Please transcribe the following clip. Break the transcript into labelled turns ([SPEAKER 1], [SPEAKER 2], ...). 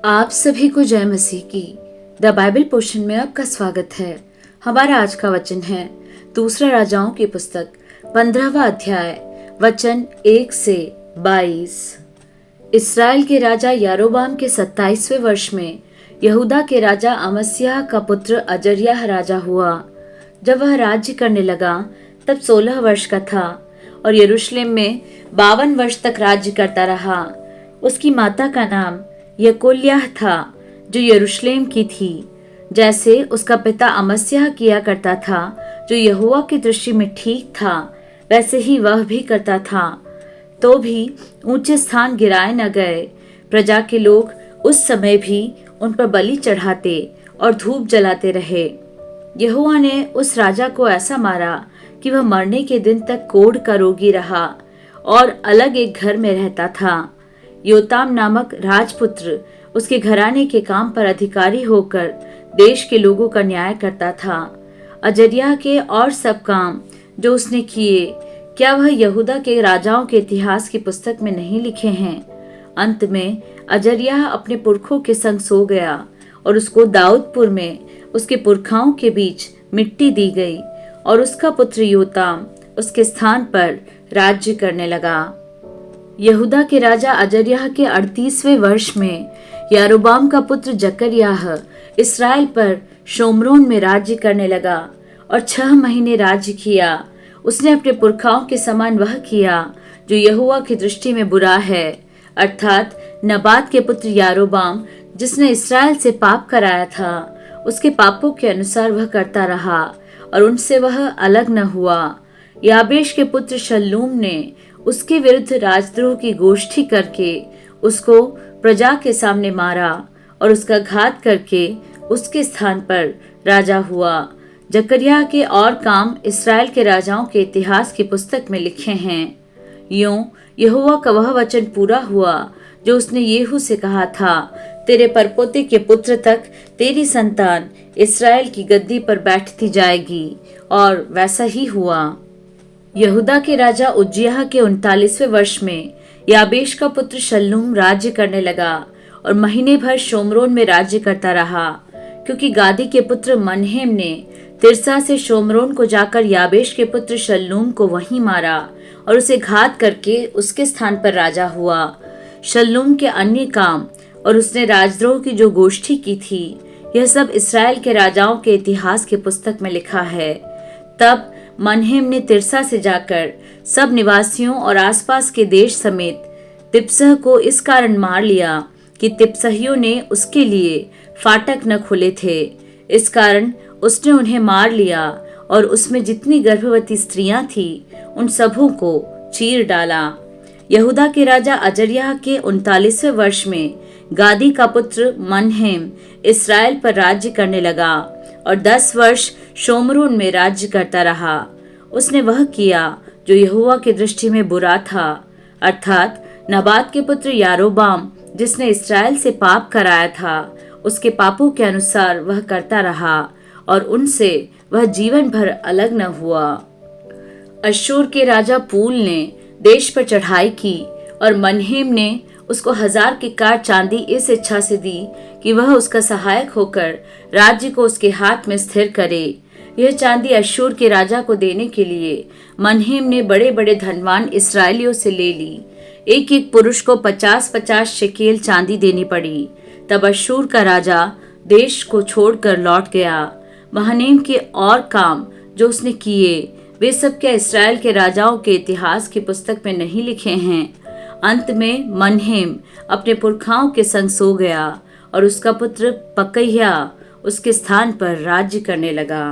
[SPEAKER 1] आप सभी को जय मसीह की। द बाइबल पोर्शन में आपका स्वागत है। हमारा आज का वचन है दूसरा राजाओं की पुस्तक 15वां अध्याय वचन 1 से 22। इस्राएल के राजा यारोबाम के 27वें वर्ष में यहूदा के राजा अमस्याह का पुत्र अजर्याह राजा हुआ। जब वह राज्य करने लगा तब 16 वर्ष का था और यरूशलेम में 52 वर्ष तक राज्य करता रहा। उसकी माता का नाम यकोल्याह था जो यरूशलेम की थी। जैसे उसका पिता अमस्याह किया करता था जो यहोवा की दृष्टि में ठीक था, वैसे ही वह भी करता था। तो भी ऊंचे स्थान गिराए न गए। प्रजा के लोग उस समय भी उन पर बलि चढ़ाते और धूप जलाते रहे। यहोवा ने उस राजा को ऐसा मारा कि वह मरने के दिन तक कोढ़ का रोगी रहा और अलग एक घर में रहता था। योताम नामक राजपुत्र उसके घराने के काम पर अधिकारी होकर देश के लोगों का न्याय करता था। अजर्याह के और सब काम जो उसने किए, क्या वह यहूदा के राजाओं के इतिहास की पुस्तक में नहीं लिखे हैं? अंत में अजर्याह अपने पुरखों के संग सो गया और उसको दाऊदपुर में उसके पुरखाओं के बीच मिट्टी दी गई और उसका पुत्र योताम उसके स्थान पर राज्य करने लगा। यहूदा के राजा अजर्याह के 38वें वर्ष में यारोबाम का पुत्र जकर्याह इस्राएल पर शोम्रोन में राज्य करने लगा और 6 महीने राज्य किया। उसने अपने पुरखाओं के समान वह किया जो यहोवा की दृष्टि में बुरा है, अर्थात नबात के पुत्र यारोबाम जिसने इस्राएल से पाप कराया था, उसके पापों के अनुसार वह करता रहा और उनसे वह अलग न हुआ। याबेश के पुत्र शल्लूम ने उसके विरुद्ध राजद्रोह की गोष्ठी करके उसको प्रजा के सामने मारा और उसका घात करके उसके स्थान पर राजा हुआ। जकर्याह के और काम इस्राएल के राजाओं के इतिहास की पुस्तक में लिखे हैं। यूं यहोवा का वह वचन पूरा हुआ जो उसने येहू से कहा था, तेरे परपोते के पुत्र तक तेरी संतान इस्राएल की गद्दी पर बैठती जाएगी। और वैसा ही हुआ। यहूदा के राजा उज्जियाह के 39वें वर्ष में याबेश का पुत्र शल्लूम राज्य करने लगा और महीने भर शोम्रोन में राज्य करता रहा, क्योंकि गादी के पुत्र मनहेम ने तिर्सा से शोम्रोन को जाकर याबेश के पुत्र शल्लूम को वहीं मारा और उसे घात करके उसके स्थान पर राजा हुआ। शल्लूम के अन्य काम और उसने राजद्रोह की जो गोष्ठी की थी, यह सब इस्राएल के राजाओं के इतिहास की पुस्तक में लिखा है। तब मनहेम ने तिर्सा से जाकर सब निवासियों और आसपास के देश समेत तिप्सह को इस कारण मार लिया कि तिप्सहियों ने उसके लिए फाटक न खोले थे। इस कारण उसने उन्हें मार लिया और उसमें जितनी गर्भवती स्त्रियां थीं उन सबों को चीर डाला। यहूदा के राजा अजर्याह के 39वें वर्ष में गादी का पुत्र मनहेम इस्राएल पर राज्य करने लगा और 10 वर्ष शोम्रोन में राज्य करता रहा। उसने वह किया जो यहोवा की दृष्टि में बुरा था, अर्थात नबात के पुत्र यारोबाम जिसने इस्राएल से पाप कराया था, उसके पापों के अनुसार वह करता रहा और उनसे वह जीवन भर अलग न हुआ। अश्शूर के राजा पूल ने देश पर चढ़ाई की और मनहेम ने उसको 1000 किक्कार चांदी इस इच्छा से दी कि वह उसका सहायक होकर राज्य को उसके हाथ में स्थिर करे। यह चांदी अश्शूर के राजा को देने के लिए मनहेम ने बड़े बड़े धनवान इसराइलियों से ले ली। एक एक पुरुष को 50-50 शेकेल चांदी देनी पड़ी। तब अश्शूर का राजा देश को छोड़कर लौट गया। मनहेम के और काम जो उसने किए, वे सब क्या इस्राएल के राजाओं के इतिहास की पुस्तक में नहीं लिखे हैं? अंत में मनहेम अपने पुरखाओं के संग सो गया और उसका पुत्र पकह्याह उसके स्थान पर राज्य करने लगा।